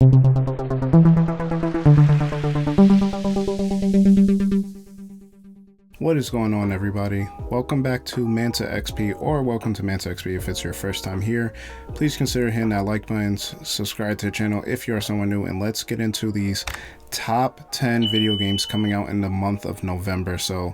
What is going on, everybody? Welcome back to Manta XP, or welcome to Manta XP if it's your first time here. Please consider hitting that like button, subscribe to the channel if you are someone new, and let's get into these top 10 video games coming out in the month of November. So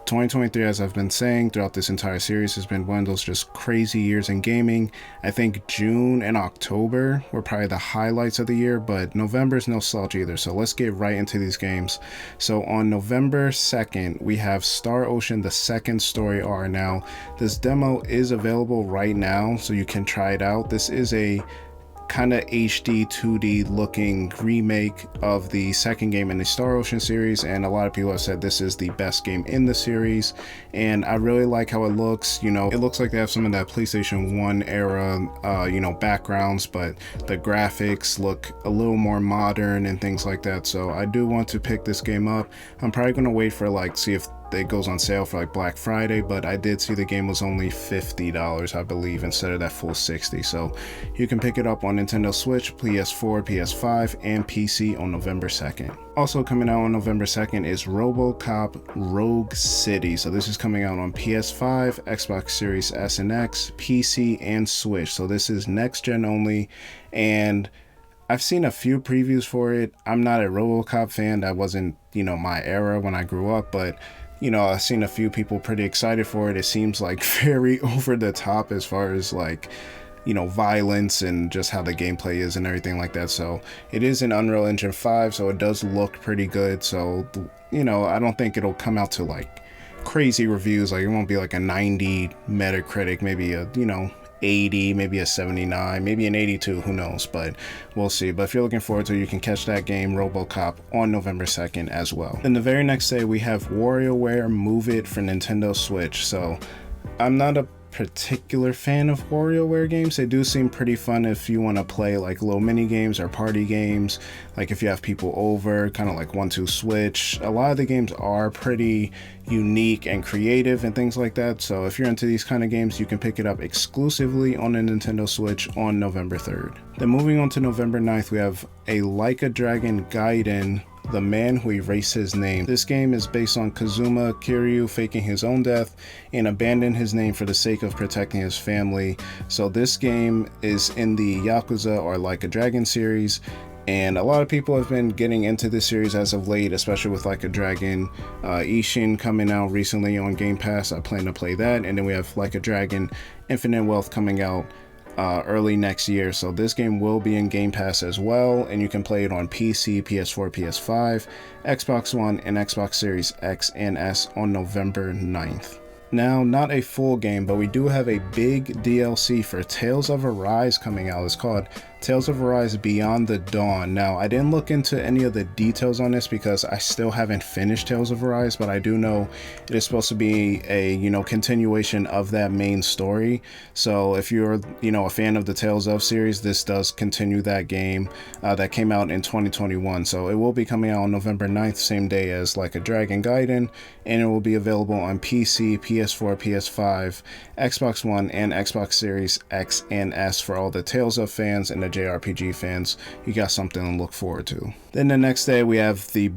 2023, as I've been saying throughout this entire series, has been one of those just crazy years in gaming. I think June and October were probably the highlights of the year, but November is no slouch either. So let's get right into these games. So on November 2nd, we have Star Ocean, the second story R. Now, this demo is available right now, so you can try it out. This is a kind of HD 2D looking remake of the second game in the Star Ocean series, and a lot of people have said this is the best game in the series, and I really like how it looks. You know, it looks like they have some of that PlayStation 1 era backgrounds, but the graphics look a little more modern and things like that. So I do want to pick this game up. I'm probably going to wait for see if it goes on sale for Black Friday, but I did see the game was only $50, I believe, instead of that full $60. So you can pick it up on Nintendo Switch, PS4, PS5, and PC on November 2nd. Also coming out on November 2nd is RoboCop Rogue City. So this is coming out on PS5, Xbox Series S and X, PC, and Switch. So this is next gen only, and I've seen a few previews for it. I'm not a RoboCop fan. That wasn't, my era when I grew up, but I've seen a few people pretty excited for it. It seems like very over the top as far as violence and just how the gameplay is and everything like that. So it is in Unreal Engine 5, so it does look pretty good. So, I don't think it'll come out to crazy reviews. It won't be a 90 Metacritic, maybe a, 80, maybe a 79, maybe an 82, who knows, but we'll see. But if you're looking forward to it, you can catch that game, RoboCop, on November 2nd as well. Then the very next day, we have WarioWare Move It for Nintendo Switch. So I'm not a particular fan of WarioWare games. They do seem pretty fun if you want to play little mini games or party games, if you have people over, kind of 1-2 switch. A lot of the games are pretty unique and creative and things like that. So if you're into these kind of games, you can pick it up exclusively on the Nintendo Switch on November 3rd. Then moving on to November 9th, we have a Like a Dragon Gaiden, The Man Who Erased His Name. This game is based on Kazuma Kiryu faking his own death and abandoned his name for the sake of protecting his family. So this game is in the Yakuza or Like a Dragon series, and a lot of people have been getting into this series as of late, especially with Like a Dragon Ishin coming out recently on Game Pass. I plan to play that, and then we have Like a Dragon Infinite Wealth coming out early next year. So this game will be in Game Pass as well, and you can play it on PC, PS4, PS5, Xbox One, and Xbox Series X and S on November 9th. Now, not a full game, but we do have a big DLC for Tales of Arise coming out. It's called Tales of Arise Beyond the Dawn. Now, I didn't look into any of the details on this because I still haven't finished Tales of Arise, but I do know it is supposed to be a, continuation of that main story. So if you're, a fan of the Tales of series, this does continue that game that came out in 2021. So it will be coming out on November 9th, same day as Like a Dragon Gaiden, and it will be available on PC, PS4, PS5, Xbox One, and Xbox Series X and S for all the Tales of fans and the JRPG fans. You got something to look forward to. Then the next day, we have the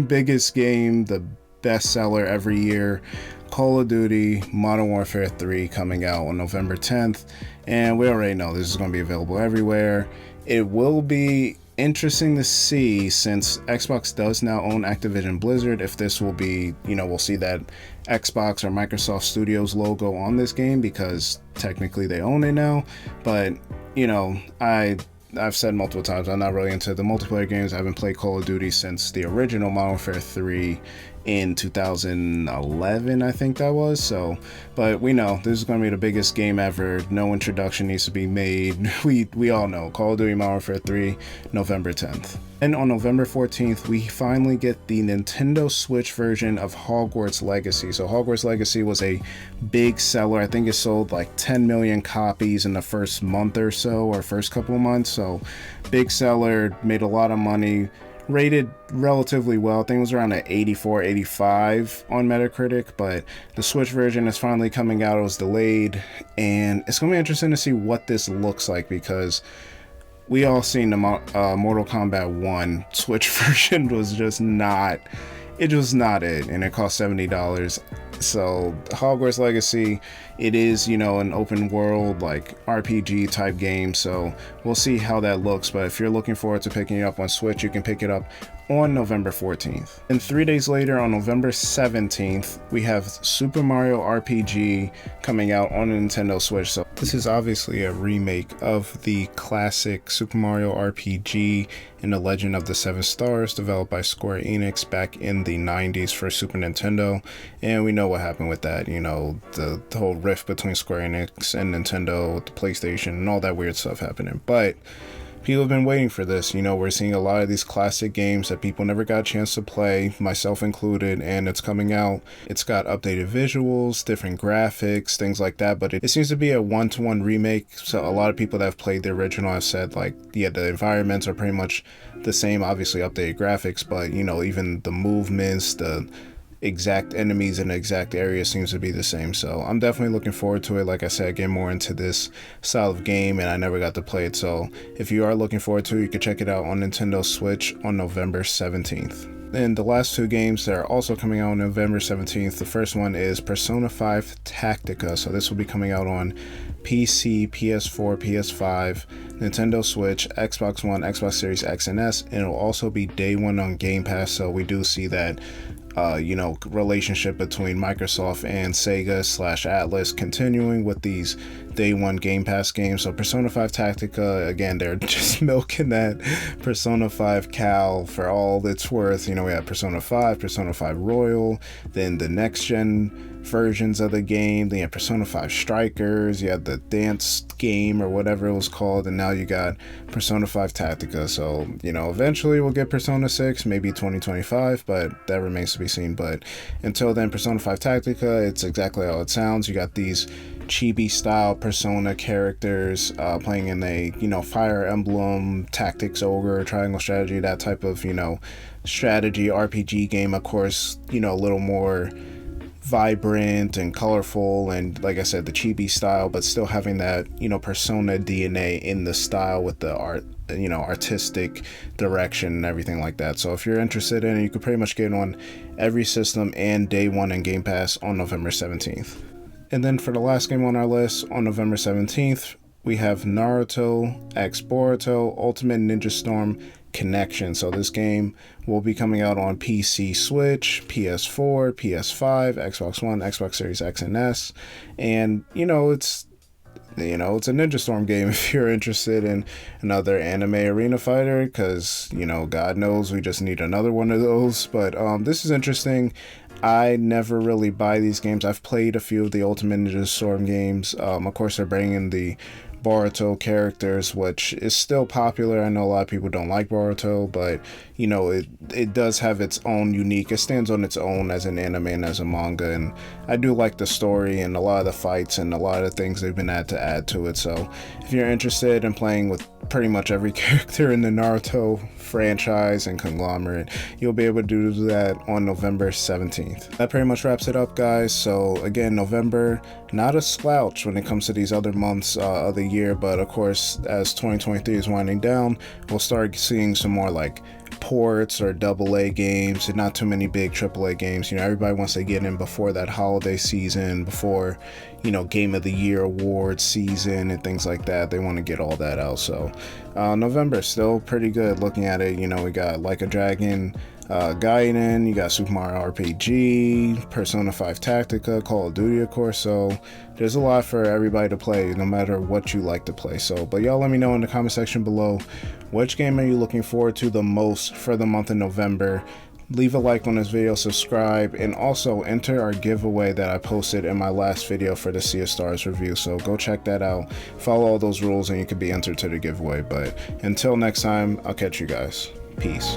biggest game, the bestseller every year, Call of Duty Modern Warfare 3, coming out on November 10th, and we already know this is going to be available everywhere. It will be interesting to see, since Xbox does now own Activision Blizzard, if this will be, we'll see that Xbox or Microsoft Studios logo on this game, because technically they own it now. But I've said multiple times, I'm not really into the multiplayer games. I haven't played Call of Duty since the original Modern Warfare 3 in 2011, I think that was. So, but we know this is going to be the biggest game ever. No introduction needs to be made. We all know Call of Duty Modern Warfare 3, November 10th. And on November 14th, we finally get the Nintendo Switch version of Hogwarts Legacy. So Hogwarts Legacy was a big seller. I think it sold 10 million copies in the first month or so, or first couple of months. So big seller, made a lot of money, rated relatively well. I think it was around an 84, 85 on Metacritic, but the Switch version is finally coming out. It was delayed, and it's going to be interesting to see what this looks like, because we all seen the Mortal Kombat 1 Switch version was just not, it was not it, and it cost $70. So Hogwarts Legacy, it is, you know, an open world like RPG type game, so we'll see how that looks. But if you're looking forward to picking it up on Switch, you can pick it up on November 14th. And 3 days later, on November 17th, we have Super Mario RPG coming out on the Nintendo Switch. So this is obviously a remake of the classic Super Mario RPG in The Legend of the Seven Stars, developed by Square Enix back in the 90s for Super Nintendo. And we know what happened with that, you know, the whole rift between Square Enix and Nintendo with the PlayStation and all that weird stuff happening. But people have been waiting for this. You know, we're seeing a lot of these classic games that people never got a chance to play, myself included, and it's coming out. It's got updated visuals, different graphics, things like that, but it seems to be a one-to-one remake. So a lot of people that have played the original have said, like, yeah, the environments are pretty much the same, obviously updated graphics, but, you know, even the movements, the exact enemies in the exact area seems to be the same. So I'm definitely looking forward to it. Like I said, getting more into this style of game, and I never got to play it. So if you are looking forward to it, you can check it out on Nintendo Switch on November 17th. And the last two games that are also coming out on November 17th, the first one is Persona 5 Tactica. So this will be coming out on PC, PS4, PS5, Nintendo Switch, Xbox One, Xbox Series X and S, and it'll also be day one on Game Pass. So we do see that you know, relationship between Microsoft and Sega / Atlas continuing with these day one Game Pass games. So Persona 5 Tactica, again, they're just milking that Persona 5 cow for all it's worth. You know, we have Persona 5, Persona 5 Royal, then the next gen versions of the game, then you have Persona 5 Strikers, you have the dance game or whatever it was called, and now you got Persona 5 Tactica. So, you know, eventually we'll get Persona 6, maybe 2025, but that remains to be seen. But until then, Persona 5 Tactica, it's exactly how it sounds. You got these chibi style Persona characters playing in a, you know, Fire Emblem, Tactics Ogre, Triangle Strategy, that type of, you know, strategy RPG game. Of course, you know, a little more vibrant and colorful, and like I said, the chibi style, but still having that, you know, Persona DNA in the style with the art, you know, artistic direction and everything like that. So if you're interested in it, you could pretty much get it on every system and day one in Game Pass on November 17th. And then for the last game on our list, on November 17th, we have Naruto x Boruto Ultimate Ninja Storm Connection. So this game will be coming out on PC, Switch, PS4, PS5, Xbox One, Xbox Series X and S. And, you know, it's a Ninja Storm game if you're interested in another anime arena fighter, because, you know, God knows we just need another one of those. But this is interesting. I never really buy these games. I've played a few of the Ultimate Ninja Storm games. Of course, they're bringing the Boruto characters, which is still popular. I know a lot of people don't like Boruto, but, you know, it does have its own unique, it stands on its own as an anime and as a manga, and I do like the story and a lot of the fights and a lot of the things they've been to add to it. So if you're interested in playing with pretty much every character in the Naruto franchise and conglomerate, you'll be able to do that on November 17th. That pretty much wraps it up, guys. So again, November, not a slouch when it comes to these other months of the year, but of course, as 2023 is winding down, we'll start seeing some more like ports or AA games, and not too many big AAA games. You know, everybody wants to get in before that holiday season, before, you know, Game of the Year awards season and things like that. They want to get all that out. So November still pretty good looking at it. You know, we got Like a Dragon, Gaiden, you got Super Mario RPG, Persona 5 Tactica, Call of Duty, of course. So there's a lot for everybody to play, no matter what you like to play. So, but y'all let me know in the comment section below, which game are you looking forward to the most for the month of November? Leave a like on this video, subscribe, and also enter our giveaway that I posted in my last video for the Sea of Stars review. So go check that out, follow all those rules, and you can be entered to the giveaway. But until next time, I'll catch you guys. Peace.